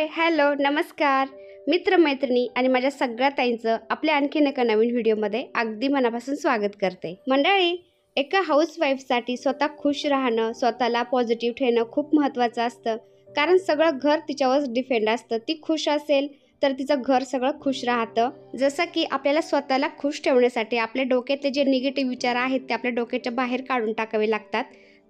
Hi hello नमस्कार मित्रमैत्रिणी आणि माझ्या सगळ्या ताईंचं आपल्या आणखीन एका नवीन व्हिडिओमध्ये अगदी मनापासून स्वागत करते। मंडळी, एका हाऊसवाईफसाठी स्वतः खुश राहणं, स्वतःला पॉझिटिव्ह ठेवणं खूप महत्त्वाचं असतं। कारण सगळं घर तिच्यावर डिपेंड असतं। ती खुश असेल तर तिचं घर सगळं खुश राहतं। जसं की आपल्याला स्वतःला खुश ठेवण्यासाठी आपल्या डोक्यातले जे निगेटिव्ह विचार आहेत ते आपल्या डोक्याच्या बाहेर काढून टाकावे लागतात,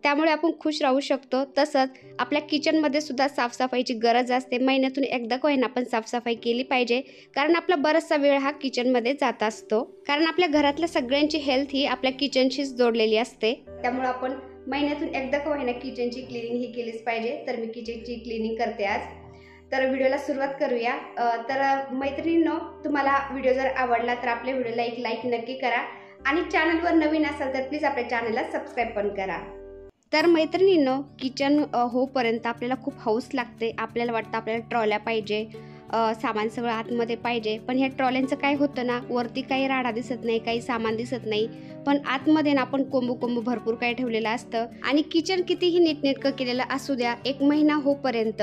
त्यामुळे आपण खुश राहू शकतो। तसंच आपल्या किचनमध्ये सुद्धा साफसफाईची गरज असते। महिन्यातून एकदा का होईना आपण साफसफाई केली पाहिजे, कारण आपला बराचसा वेळ हा किचनमध्ये जात असतो। कारण आपल्या घरातल्या सगळ्यांची हेल्थ ही आपल्या किचनशीच जोडलेली असते, त्यामुळे आपण महिन्यातून एकदा का होईना किचनची क्लिनिंग ही केलीच पाहिजे। तर मी किचनची क्लिनिंग करते आज। तर व्हिडिओला सुरुवात करूया। तर मैत्रिणींनो, तुम्हाला व्हिडिओ जर आवडला तर आपल्या व्हिडिओला एक लाईक नक्की करा आणि चॅनलवर नवीन असाल तर प्लीज आपल्या चॅनलला सबस्क्राईब पण करा। तर मैत्रिणींनो, किचन होईपर्यंत आपल्याला खूप हौस लागते। आपल्याला वाटतं आपल्याला ट्रॉल्या पाहिजे, सामान सगळं आतमध्ये पाहिजे। पण ह्या ट्रॉल्यांचं काय होतं ना, वरती काही राडा दिसत नाही, काही सामान दिसत नाही, पण आतमध्ये ना आपण कोंबू भरपूर काही ठेवलेलं असतं। आणि किचन कितीही नीटनेटकं केलेलं असू द्या, एक महिना होईपर्यंत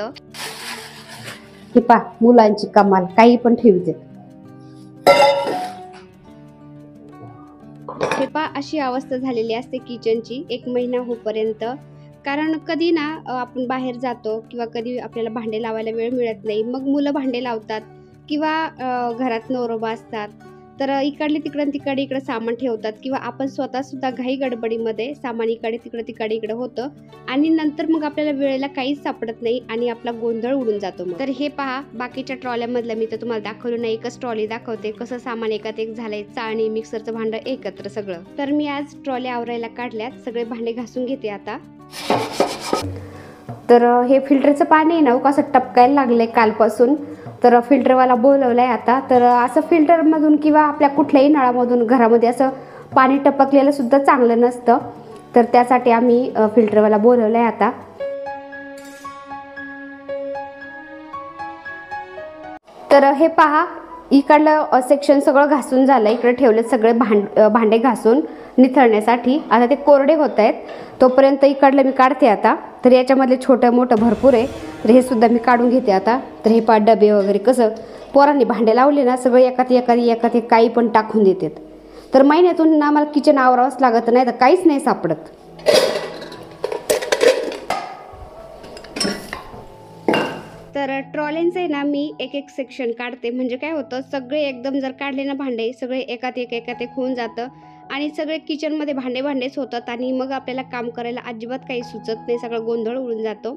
हे पा मुलांची कमाल, काही पण ठेवते। हे पा अशी अवस्था झालेली असते किचनची एक महिना होईपर्यंत। कारण कधी ना आपण बाहेर जातो किंवा कधी आपल्याला भांडे लावायला वेळ मिळत नाही, मग मुलं भांडे लावतात किंवा घरात नवरोबा असतात, तर इकडले तिकडे सामान ठेवतात किंवा आपण स्वतः सुद्धा घाई गडबडीमध्ये सामान इकडे होतं आणि नंतर मग आपल्याला वेळेला काहीच सापडत नाही आणि आपला गोंधळ उडून जातो। तर हे पहा, बाकीच्या ट्रॉल्यामधलं मी तर तुम्हाला दाखवलं नाही, एकच ट्रॉली दाखवते कसं सामान एकात एक झालंय, चाळणी मिक्सरचं भांडं एकत्र सगळं। तर मी आज ट्रॉल्या आवरायला काढल्यात, सगळे भांडे घासून घेते आता। तर हे फिल्टरचं पाणी आहे ना, कसं टपकायला लागलंय कालपासून, तर फिल्टरवाला बोलवलाय आता। तर असं फिल्टरमधून किंवा आपल्या कुठल्याही नळामधून घरामध्ये असं पाणी टपकलेलं सुद्धा चांगलं नसतं, तर त्यासाठी आम्ही फिल्टरवाला बोलवलाय आता। तर हे पहा, इकडलं सेक्शन सगळं घासून झालं, इकडे ठेवले सगळे भांडे घासून निथळण्यासाठी। आता ते कोरडे होत आहेत, तोपर्यंत इकडलं मी काढते आता। तर याच्यामधले छोटं मोठं भरपूर आहे, तर हे सुद्धा मी काढून घेते आता। तर हे पा डबे वगैरे कसं पोरांनी भांडे लावले ना, सगळे एकात एक काही पण टाकून देतात। तर महिन्यातून ना मला किचन आवरावंच लागत, नाही तर काहीच नाही सापडत। तर ट्रॉल्यांचं आहे ना, मी एक एक सेक्शन काढते। म्हणजे काय होतं, सगळे एकदम जर काढले ना भांडे, सगळे एकात एक होऊन जातं आणि सगळे किचनमध्ये भांडेच होतात आणि मग आपल्याला काम करायला अजिबात काही सुचत नाही, सगळं गोंधळ उडून जातो।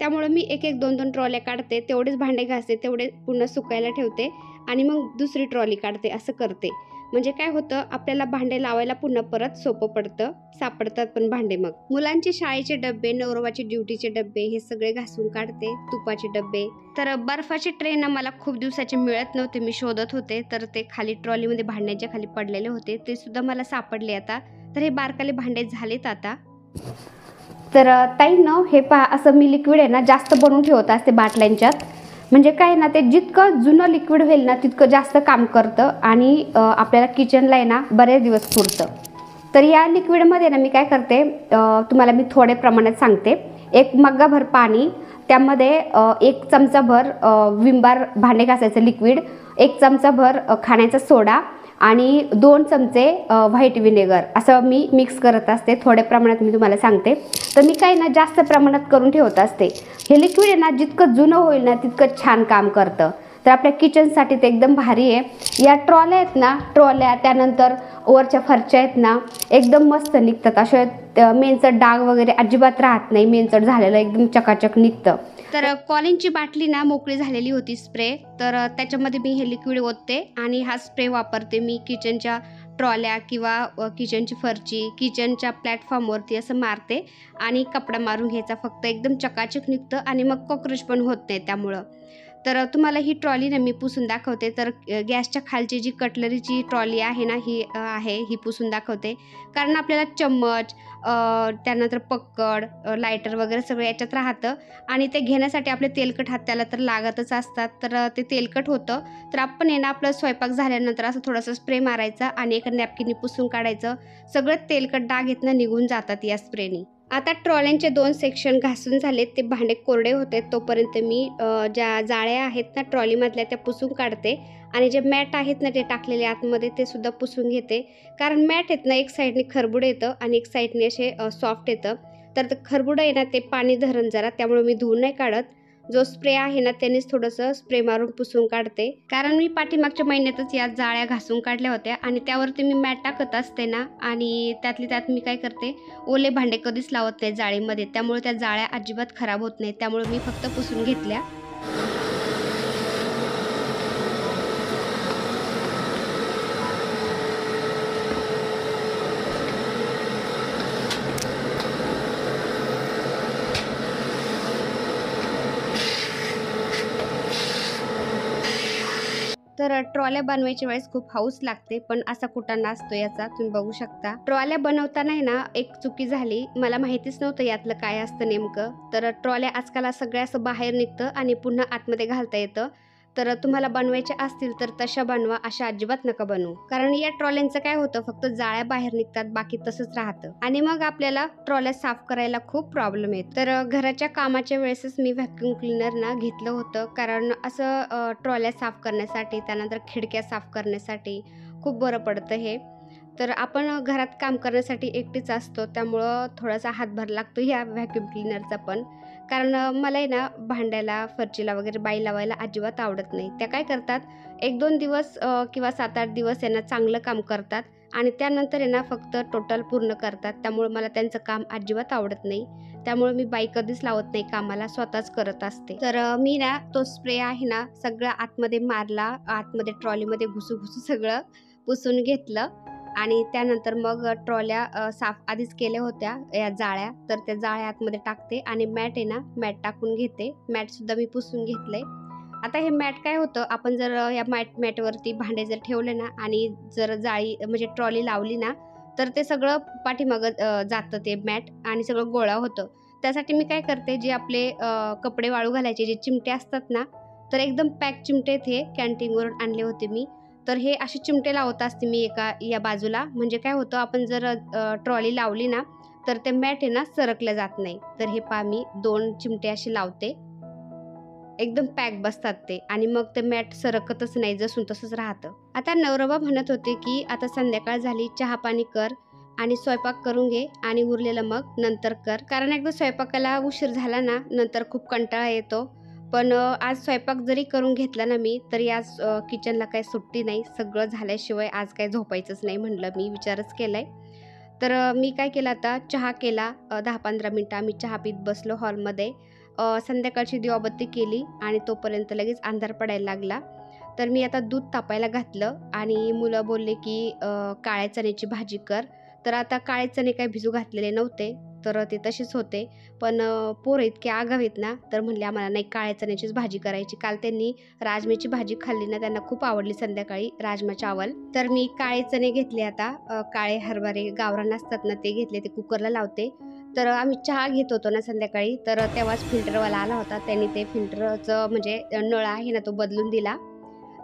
त्यामुळे मी एक दोन ट्रॉल्या काढते, तेवढेच भांडे घासते, तेवढे पूर्ण सुकायला ठेवते आणि मग दुसरी ट्रॉली काढते, असं करते। म्हणजे काय होतं, आपल्याला भांडे लावायला पुन्हा परत सोपं पडतं, सापडतात पण भांडे। मग मुलांचे शाळेचे डबे, नवरोबाचे ड्युटीचे डबे हे सगळे घासून काढते, तुपाचे डबे। तर बर्फाचे ट्रे ना मला खूप दिवसाचे मिळत नव्हते, मी शोधत होते, तर ते खाली ट्रॉलीमध्ये भांड्यांच्या खाली पडलेले होते, ते सुद्धा मला सापडले आता। तर हे बारकाले भांडे झालेत आता। तर ताई न, हे पहा, असं मी लिक्विड आहे ना जास्त बनवून ठेवत असते बाटल्यांच्यात। म्हणजे काय ना, ते जितकं जुनं लिक्विड होईल ना तितकं जास्त काम करतं आणि आपल्याला किचनला आहे ना बरेच दिवस पुरतं। तर या लिक्विडमध्ये ना मी काय करते, तुम्हाला मी थोडे प्रमाणात सांगते। एक मग्गाभर पाणी, त्यामध्ये 1 चमचाभर विम बार भांडे घासायचं लिक्विड, 1 चमचाभर खाण्याचा सोडा आणि 2 चमचे व्हाईट विनेगर, असं मी मिक्स करत असते। थोड्या प्रमाणात मी तुम्हाला सांगते। तर मी काय ना जास्त प्रमाणात करून ठेवत असते। हे लिक्विड आहे ना, जितकं जुनं होईल ना तितकं छान काम करतं। तर आपल्या किचनसाठी ते एकदम भारी आहे। या ट्रॉल्या आहेत ना, ट्रॉल्या त्यानंतर वरच्या फरच्या आहेत ना, एकदम मस्त निघतात। अशा मेंचट डाग वगैरे अजिबात राहत नाही, मेंचट झालेलं एकदम चकाचक निघतं। तर कॉलिनची बाटली ना मोकळी झालेली होती स्प्रे, तर त्याच्यामध्ये मी हे लिक्विड ओतते आणि हा स्प्रे वापरते मी किचनच्या ट्रॉल्या किंवा किचनची फरची, किचनच्या प्लॅटफॉर्मवरती असं मारते आणि कपडा मारून घ्यायचा, फक्त एकदम चकाचक निघतं आणि मग कॉक्रोच पण होत नाही त्यामुळं। तर तुम्हाला ही ट्रॉली ना मी पुसून दाखवते। तर गॅसच्या खालची जी कटलरीची ट्रॉली आहे ना, ही पुसून दाखवते, कारण आपल्याला चम्मच, त्यानंतर पक्कड, लायटर वगैरे सगळं याच्यात राहतं आणि ते घेण्यासाठी आपले तेलकट हात त्याला तर लागतच असतात, तर ते तेलकट होतं। तर आपण आहे ना, आपलं स्वयंपाक झाल्यानंतर असं थोडंसं स्प्रे मारायचा आणि एका नॅपकिनने पुसून काढायचं, सगळं तेलकट डाग आहेत ना निघून जातात या स्प्रेनी। आता ट्रॉल्यांचे 2 सेक्शन घासून झालेत, ते भांडे कोरडे होते तोपर्यंत मी ज्या जाळ्या आहेत ना ट्रॉलीमधल्या त्या पुसून काढते आणि जे मॅट आहेत ना ते टाकलेले आतमध्ये ते सुद्धा पुसून घेते. कारण मॅट आहेत ना एक साईडने खरबुडं येतं आणि एक साईडने असे सॉफ्ट येतं. तर ते खरबुडं आहे ना ते पाणी धरण जरा, त्यामुळे मी धुवून नाही काढत. जो स्प्रे आहे ना त्यानेच थोडंसं स्प्रे मारून पुसून काढते. कारण मी पाठीमागच्या महिन्यातच या जाळ्या घासून काढल्या होत्या आणि त्यावरती मी मॅट टाकत असते ना, आणि त्यातली त्यात मी काय करते, ओले भांडे कधीच लावत नाही जाळीमध्ये, त्यामुळे त्या जाळ्या अजिबात खराब होत नाही. त्यामुळे मी फक्त पुसून घेतल्या. तर ट्रॉल्या बनवायच्या वेळेस खूप हौस लागते, पण असा कुटाणा असतो याचा, तुम्ही बघू शकता. ट्रॉल्या बनवताना आहे ना एक चुकी झाली, मला माहितीच नव्हतं यातलं काय असतं नेमकं. तर ट्रॉल्या आजकाल सगळ्या असं बाहेर निघतं आणि पुन्हा आतमध्ये घालता येतं. तर तुम्हाला बनवायच्या असतील तर तशा बनवा, अशा अजिबात नका बनवू. कारण या ट्रॉल्यांचं काय होतं, फक्त जाळ्या बाहेर निघतात, बाकी तसंच राहतं आणि मग आपल्याला ट्रॉल्या साफ करायला खूप प्रॉब्लेम येतो. तर घराच्या कामाच्या वेळेसच मी व्हॅक्यूम क्लीनर ना घेतलं होतं, कारण असं ट्रॉल्या साफ करण्यासाठी, त्यानंतर खिडक्या साफ करण्यासाठी खूप बरं पडतं हे. तर आपण घरात काम करण्यासाठी एकटीच असतो, त्यामुळं थोडासा हातभार लागतो ह्या व्हॅक्यूम क्लीनरचा पण. कारण मला आहे ना भांड्याला, फरशीला वगैरे बाई लावायला अजिबात आवडत नाही. त्या काय करतात, 1-2 दिवस किंवा 7-8 दिवस आहे ना चांगलं काम करतात आणि त्यानंतर आहे ना फक्त टोटल पूर्ण करतात. त्यामुळे मला त्यांचं काम अजिबात आवडत नाही. त्यामुळे मी बाई कधीच लावत नाही कामाला, स्वतःच करत असते. तर मी ना तो स्प्रे आहे ना सगळं आतमध्ये मारला, आतमध्ये ट्रॉलीमध्ये घुसू सगळं पुसून घेतलं आणि त्यानंतर मग ट्रॉल्या साफ आधीच केल्या होत्या या जाळ्या, तर त्या जाळ्या आतमध्ये टाकते आणि मॅट आहे ना मॅट टाकून घेते. मॅटसुद्धा मी पुसून घेतलंय. आता हे मॅट काय होतं, आपण जर या मॅटवरती भांडे जर ठेवले ना आणि जर जाळी म्हणजे ट्रॉली लावली ना, तर ते सगळं पाठीमागं जातं ते मॅट आणि सगळं गोळा होतं. त्यासाठी मी काय करते, जे आपले कपडे वाळू घालायचे जे चिमटे असतात ना, तर एकदम पॅक चिमटे हे कॅन्टीनवरून आणले होते मी. तर हे असे चिमटे लावत असते मी एका या बाजूला, म्हणजे काय होतं, आपण जर ट्रॉली लावली ना तर ते मॅट आहे ना सरकल्या जात नाही. तर हे पहा मी 2 चिमटे असे लावते, एकदम पॅक बसतात ते आणि मग ते मॅट सरकतच नाही, जसून तसंच राहतं. आता नवरोबा म्हणत होते की आता संध्याकाळ झाली, चहा पाणी कर आणि स्वयंपाक करून घे आणि उरलेलं मग नंतर कर. कारण एकदा स्वयंपाकाला उशीर झाला ना नंतर खूप कंटाळा येतो. पण आज स्वयंपाक जरी करून घेतला ना मी, तरी आज किचनला काही सुट्टी नाही. सगळं झाल्याशिवाय आज काही झोपायचंच नाही म्हटलं, मी विचारच केलाय. तर मी काय केलं, आता चहा केला. 10-15 मिनटं आम्ही चहा पीत बसलो हॉलमध्ये. संध्याकाळची दिवाबत्ती केली आणि तोपर्यंत लगेच अंधार पडायला लागला. तर मी आता दूध तापायला घातलं आणि मुलं बोलले की काळ्या चण्याची भाजी कर. तर आता काळे चणे काही भिजू घातलेले नव्हते, तर ते तसेच होते. पण पोरं इतके आगाऊ आहेत ना, तर म्हणले आम्हाला नाही काळ्या चण्याचीच भाजी करायची. काल त्यांनी राजम्याची भाजी खाल्ली ना, त्यांना खूप आवडली संध्याकाळी राजमा चावल. तर मी काळे चणे घेतले आता, काळे हरभरे गावरान असतात ना ते घेतले, ते कुकरला लावते. तर आम्ही चहा घेत होतो ना संध्याकाळी, तर तेव्हाच फिल्टरवाला आला होता. त्यांनी ते फिल्टरचं म्हणजे नळ आहे ना तो बदलून दिला.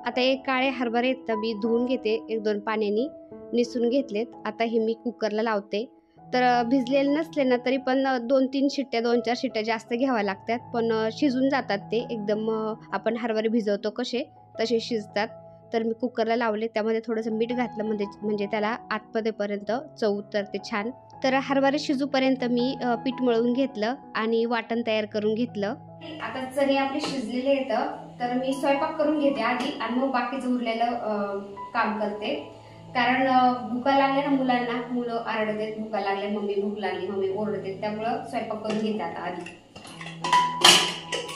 आता हे काळे हरभरे आहेत, तर मी धुवून घेते 1-2 पाण्याने, निसून घेतलेत. आता हे मी कुकरला लावते. तर भिजलेले नसले ना तरी पण 2-3 शिट्ट्या, 2-4 शिट्ट्या जास्त घ्याव्या लागतात, पण शिजून जातात ते एकदम. आपण हरभरे भिजवतो कसे तसे शिजतात. तर मी कुकरला लावले, त्यामध्ये थोडंसं मीठ घातलं म्हणजे त्याला आतमध्येपर्यंत चव उतरते छान. तर हरभरे शिजूपर्यंत मी पीठ मळून घेतलं आणि वाटण तयार करून घेतलं. आता चणे आपले शिजलेले आहेत, तर मी स्वयंपाक करून घेते आधी आणि मग बाकीचं उरलेलं काम करते. कारण भुका लागल्या ना मुलांना, मुलं आरडते भुका लागल्या, मम्मी भूक लागली, मम्मी ओरडते, त्यामुळं स्वयंपाक करून घेते आता आधी.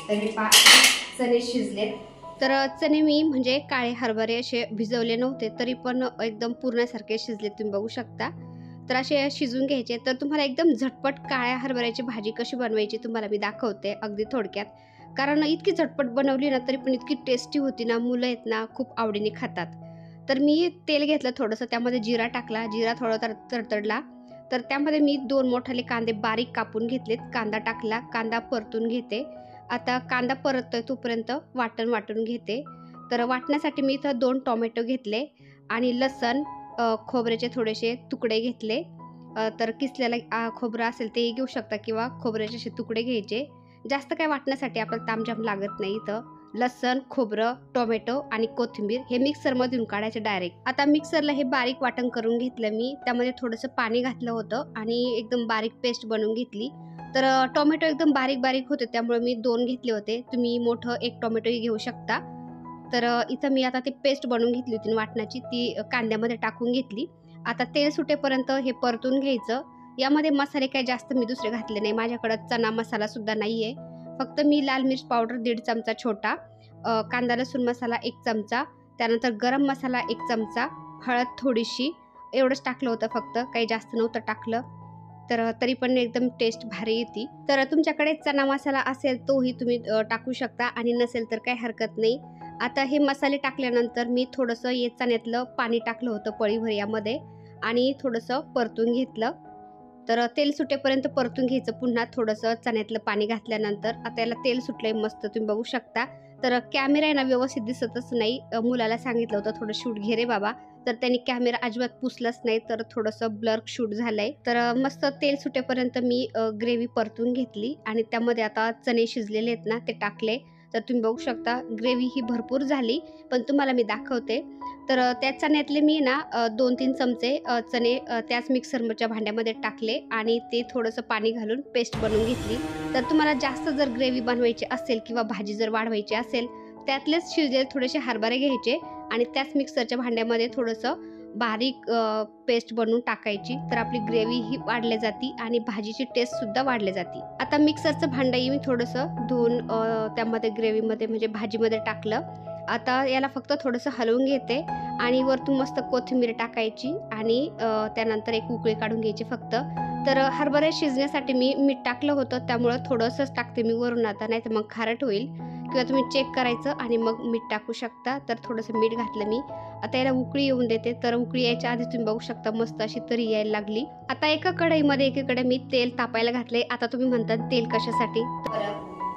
तरी चणे शिजलेत. तर चणे मी म्हणजे काळे हरभरे असे भिजवले नव्हते, तरी पण एकदम पूर्णसारखे शिजले, तुम्ही बघू शकता. तर असे शिजून घ्यायचे. तर तुम्हाला एकदम झटपट काळ्या हरभऱ्याची भाजी कशी बनवायची तुम्हाला मी दाखवते अगदी थोडक्यात. कारण इतकी झटपट बनवली ना तरी पण इतकी टेस्टी होती ना, मुलं आहेत ना खूप आवडीने खातात. तर मी तेल घेतलं थोडंसं, त्यामध्ये जिरा टाकला, जिरा थोडा तडतडला, तर त्यामध्ये मी 2 मोठाले कांदे बारीक कापून घेतलेत, कांदा टाकला, कांदा परतून घेते. आता कांदा परततोय तोपर्यंत वाटून घेते. तर वाटण्यासाठी मी इथं 2 टोमॅटो घेतले आणि लसण, खोबऱ्याचे थोडेसे तुकडे घेतले तर किसलेला खोबरं असेल ते घेऊ शकता किंवा खोबऱ्याचे असे तुकडे घ्यायचे. जास्त काय वाटण्यासाठी आपल्याला तामझाम लागत नाही. इथं लसण, खोबरं, टोमॅटो आणि कोथिंबीर हे मिक्सरमधून काढायचे डायरेक्ट. आता मिक्सरला हे बारीक वाटण करून घेतलं मी. त्यामध्ये थोडंसं पाणी घातलं होतं आणि एकदम बारीक पेस्ट बनवून घेतली. तर टोमॅटो एकदम बारीक बारीक होते त्यामुळे मी 2 घेतले होते. तुम्ही मोठं 1 टोमॅटोही घेऊ शकता. तर इथं मी आता ती पेस्ट बनवून घेतली होती वाटणाची, ती कांद्यामध्ये टाकून घेतली. आता तेल सुटेपर्यंत हे परतून घ्यायचं. यामध्ये मसाले काही जास्त मी दुसरे घातले नाही. माझ्याकडं चना मसाला सुद्धा नाही आहे. फक्त मी लाल मिर्च पावडर 1.5 चमचा छोटा, कांदा लसूण मसाला 1 चमचा, त्यानंतर गरम मसाला 1 चमचा, हळद थोडीशी, एवढंच टाकलं होतं फक्त, काही जास्त नव्हतं टाकलं. तर तरी पण एकदम टेस्ट भारी येते. तर तुमच्याकडे चना मसाला असेल तोही तुम्ही टाकू शकता आणि नसेल तर काही हरकत नाही. आता हे मसाले टाकल्यानंतर मी थोडंसं चण्यातलं पाणी टाकलं होतं पळीभर यामध्ये आणि थोडंसं परतून घेतलं. तर तेल सुटेपर्यंत परतून घ्यायचं पुन्हा थोडंसं चण्यातलं पाणी घातल्यानंतर. आता याला तेल सुटलंय मस्त, तुम्ही बघू शकता. तर कॅमेरा आहे ना व्यवस्थित दिसतच नाही. मुलाला सांगितलं होतं थोडं शूट घे रे बाबा, तर त्यांनी कॅमेरा अजिबात पुसलाच नाही, तर थोडंसं ब्लर शूट झालंय. तर मस्त तेल सुटेपर्यंत मी ग्रेव्ही परतून घेतली आणि त्यामध्ये आता चणे शिजलेले आहेत ना ते टाकले. तर तुम्ही बघू शकता ग्रेव्ही ही भरपूर झाली, पण तुम्हाला मी दाखवते. तर त्या चण्यातले मी ना 2-3 चमचे चणे त्याच मिक्सरच्या भांड्यामध्ये टाकले आणि ते थोडंसं पाणी घालून पेस्ट बनवून घेतली. तर तुम्हाला जास्त जर ग्रेव्ही बनवायची असेल किंवा भाजी जर वाढवायची असेल, त्यातलेच शिजलेले थोडेसे हरभरे घ्यायचे आणि त्याच मिक्सरच्या भांड्यामध्ये थोडंसं बारीक पेस्ट बनवून टाकायची. तर आपली ग्रेव्ही ही वाढली जाते आणि भाजीची टेस्टसुद्धा वाढली जाते. आता मिक्सरचं भांडंही मी थोडंसं धुवून त्यामध्ये ग्रेव्हीमध्ये म्हणजे भाजीमध्ये टाकलं. आता याला फक्त थोडंसं हलवून घेते आणि वरतून मस्त कोथिंबीर टाकायची आणि त्यानंतर एक उकळी काढून घ्यायची फक्त. तर हरभरे शिजण्यासाठी मी मीठ टाकलं होतं, त्यामुळं थोडंसंच टाकते मी वरून आता, नाही तर मग खारट होईल. किंवा तुम्ही चेक करायचं आणि मग मीठ टाकू शकता. तर थोडंसं मीठ घातलं मी. आता याला उकळी येऊन देते. तर उकळी यायच्या आधी तुम्ही बघू शकता मस्त अशी तरी यायला लागली. आता एका कढईमध्ये एकीकडे मी तेल तापायला घातले. आता तुम्ही म्हणता तेल कशासाठी?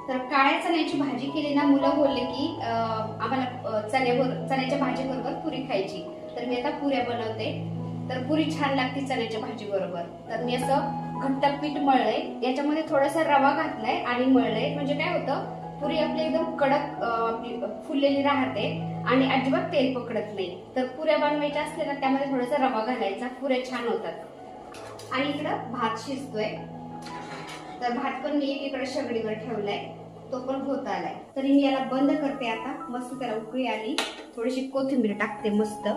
तर काळ्या चण्याची भाजी केली ना, मुलं बोलले की आम्हाला चण्याच्या भाजीबरोबर पुरी खायची. तर मी आता पुऱ्या बनवते. तर पुरी छान लागते चण्याच्या भाजी बरोबर. तर मी असं घट्ट पीठ मळलंय, याच्यामध्ये थोडासा रवा घातलाय आणि मळलंय. म्हणजे काय होतं, पुरी आपली एकदम कडक आपली फुललेली राहते आणि अजिबात तेल पकडत नाही. तर पुऱ्या बनवायच्या असल्या ना त्यामध्ये थोडासा रवा घालायचा, पुऱ्या छान होतात. आणि इकडं भात शिजतोय. तर भात पण मी एकीकडे शेगडीवर ठेवलाय, तो पण होत आलाय. तरी मी याला बंद करते आता. मस्त त्याला उकळी आली, थोडीशी कोथिंबीर टाकते मस्त.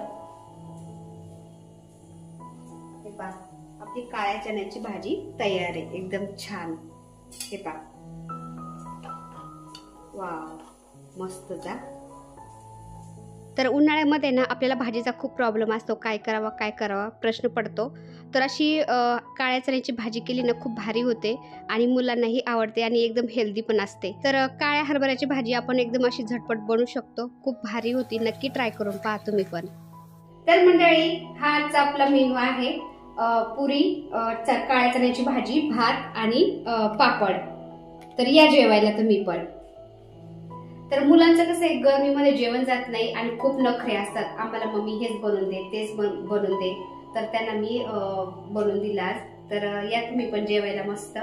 हे पहा, आपली काळ्या चण्याची भाजी तयार आहे, एकदम छान. हे पहा, वाव, मस्त जा. तर उन्हाळ्यामध्ये ना आपल्याला भाजीचा खूप प्रॉब्लेम असतो, काय करावा प्रश्न पडतो. तर अशी काळ्या चण्याची भाजी केली ना खूप भारी होते आणि मुलांनाही आवडते आणि एकदम हेल्दी पण असते. तर काळ्या हरभऱ्याची भाजी आपण एकदम अशी झटपट बनवू शकतो, खूप भारी होती. नक्की ट्राय करून पहा तुम्ही पण. तर मंडळी, हा आजचा आपला मेनू आहे. पुरी, काळ्या चण्याची भाजी, भात आणि पापड. तर या जेवायला तुम्ही पण. तर मुलांचं कसं आहे, गरमीमध्ये जेवण जात नाही आणि खूप नखरे असतात. आम्हाला मम्मी हेच बनवून दे, तेच बनवून दे. तर त्यांना मी बनवून दिला आज. तर या तुम्ही पण जेवायला मस्त.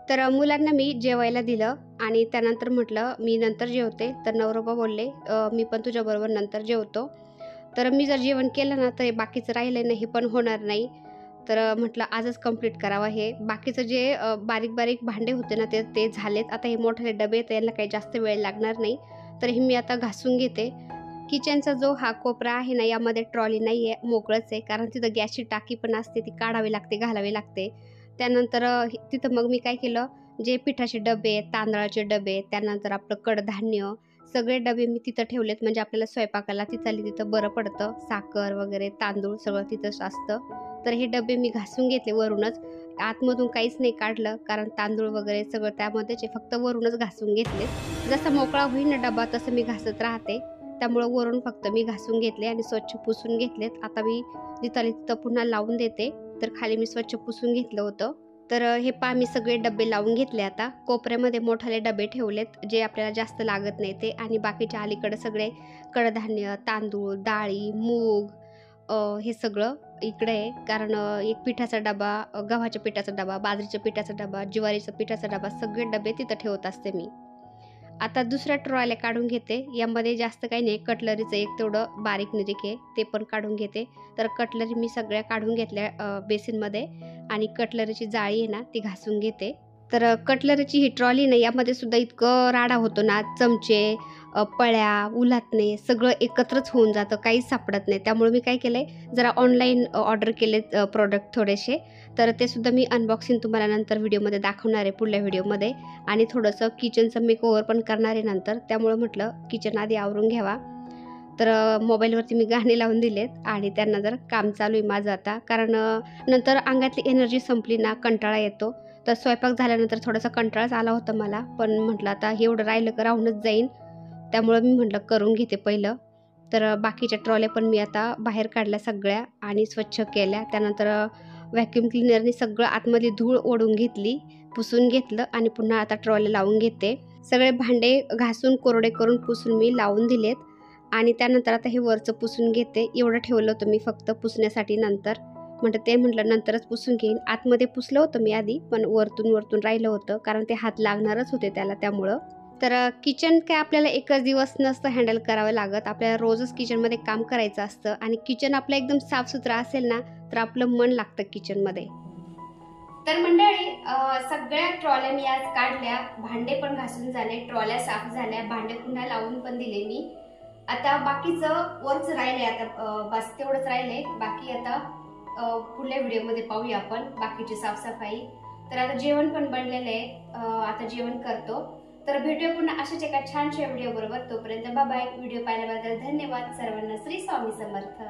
तर मुलांना मी जेवायला दिलं आणि त्यानंतर म्हटलं मी नंतर जेवते. तर नवरोबा बोलले मी पण तुझ्याबरोबर नंतर जेवतो. तर मी जर जेवण केलं ना तर बाकीचं राहिलं नाही, हे पण होणार नाही. तर म्हटलं आजच कंप्लीट करावं. हे बाकीचं जे बारीक बारीक भांडे होते ना ते झालेत. आता हे मोठे डबे आहेत, याला काही जास्त वेळ लागणार नाही. तर हे मी आता घासून घेते. किचनचा जो हा कोपरा आहे ना, यामध्ये ट्रॉली नाही आहे, मोकळंच आहे. कारण तिथं गॅसची टाकी पण असते, ती काढावी लागते, घालावी लागते. त्यानंतर तिथं मग मी काय केलं, जे पिठाचे डबे, तांदळाचे डबे, त्यानंतर आपलं कडधान्य, सगळे डबे मी तिथं ठेवलेत. म्हणजे आपल्याला स्वयंपाकाला तिथं बरं पडतं. साखर वगैरे, तांदूळ सगळं तिथंच असतं. तर हे डबे मी घासून घेतले वरूनच. आतमधून काहीच नाही काढलं, कारण तांदूळ वगैरे सगळं त्यामध्येच आहे, फक्त वरूनच घासून घेतले. जसा मोकळा होईल ना डबा तसं मी घासत राहते. त्यामुळं वरून फक्त मी घासून घेतले आणि स्वच्छ पुसून घेतलेत. आता मी तिथं पुन्हा लावून देते. तर खाली मी स्वच्छ पुसून घेतलं होतं. तर हे पहा, मी सगळे डबे लावून घेतले. आता कोपऱ्यामध्ये मोठाले डबे ठेवलेत, जे आपल्याला जास्त लागत नाही ते. आणि बाकीच्या अलीकडे सगळे कडधान्य, तांदूळ, डाळी, मूग, हे सगळं इकडे आहे, कारण एक पिठाचा डबा, गव्हाच्या पिठाचा डबा, बाजरीच्या पिठाचा डबा, ज्वारीचा पिठाचा डबा, सगळे डबे तिथं ठेवत असते मी. आता दुसऱ्या ट्रॉल्या काढून घेते. यामध्ये जास्त काही नाही, कटलरीचं एक तेवढं बारीक निरीक आहे ते पण काढून घेते. तर कटलरी मी सगळ्या काढून घेतल्या बेसिनमध्ये आणि कटलरीची जाळी आहे ना ती घासून घेते. तर कटलरीची ही ट्रॉली ना, यामध्ये सुद्धा इतकं राडा होतो ना, चमचे, पळ्या, उलातणे सगळं एकत्रच होऊन जातं, काहीच सापडत नाही. त्यामुळे मी काय केलं आहे, जरा ऑनलाईन ऑर्डर केले प्रोडक्ट थोडेसे. तर ते सुद्धा मी अनबॉक्सिंग तुम्हाला नंतर व्हिडिओमध्ये दाखवणार आहे, पुढल्या व्हिडिओमध्ये. आणि थोडंसं किचनचं मेकओव्हर पण करणार आहे नंतर. त्यामुळं म्हटलं किचन आधी आवरून घ्यावा. तर मोबाईलवरती मी गाणे लावून दिलेत आणि त्यांना जर काम चालू आहे माझं आता, कारण नंतर अंगातली एनर्जी संपली ना, कंटाळा येतो. तर स्वयंपाक झाल्यानंतर थोडासा कंटाळाच आला होता मला, पण म्हटलं आता एवढं राहिलं का राहूनच जाईन. त्यामुळं मी म्हटलं करून घेते पहिलं. तर बाकीच्या ट्रॉल्या पण मी आता बाहेर काढल्या सगळ्या आणि स्वच्छ केल्या. त्यानंतर व्हॅक्यूम क्लिनरने सगळं आतमधली धूळ ओढून घेतली, पुसून घेतलं आणि पुन्हा आता ट्रॉल्या लावून घेते. सगळे भांडे घासून कोरडे करून पुसून मी लावून दिलेत आणि त्यानंतर आता हे वरचं पुसून घेते. एवढं ठेवलं होतं मी फक्त पुसण्यासाठी, नंतर म्हटलं नंतरच पुसून घेईन. आतमध्ये पुसलं होतं मी आधी, पण वरतून राहिलं होतं, कारण ते हात लागणारच होते त्याला, त्यामुळं. तर किचन काय आपल्याला एकच दिवस नसतं हँडल करावं लागत, आपल्याला रोजच किचनमध्ये काम करायचं असतं. आणि किचन आपलं एकदम साफसुथरं असेल ना तर आपलं मन लागतं किचनमध्ये. तर मंडळी, सगळ्या ट्रॉल्या मी आज काढल्या, भांडे पण घासून झाले, ट्रॉल्या साफ झाल्या, भांडे पुन्हा लावून पण दिले मी. आता बाकीचं वरच राहिले, आता बस तेवढंच राहिले. बाकी आता पुढल्या व्हिडिओमध्ये पाहूया आपण बाकीची साफसफाई. तर आता जेवण पण बनलेलं आहे, आता जेवण करतो. तर भेटूया पुन्हा अशाच एका छानशा व्हिडिओ बरोबर. तोपर्यंत बाय बाय. व्हिडिओ पाहिल्याबद्दल धन्यवाद सर्वांना. श्री स्वामी समर्थ.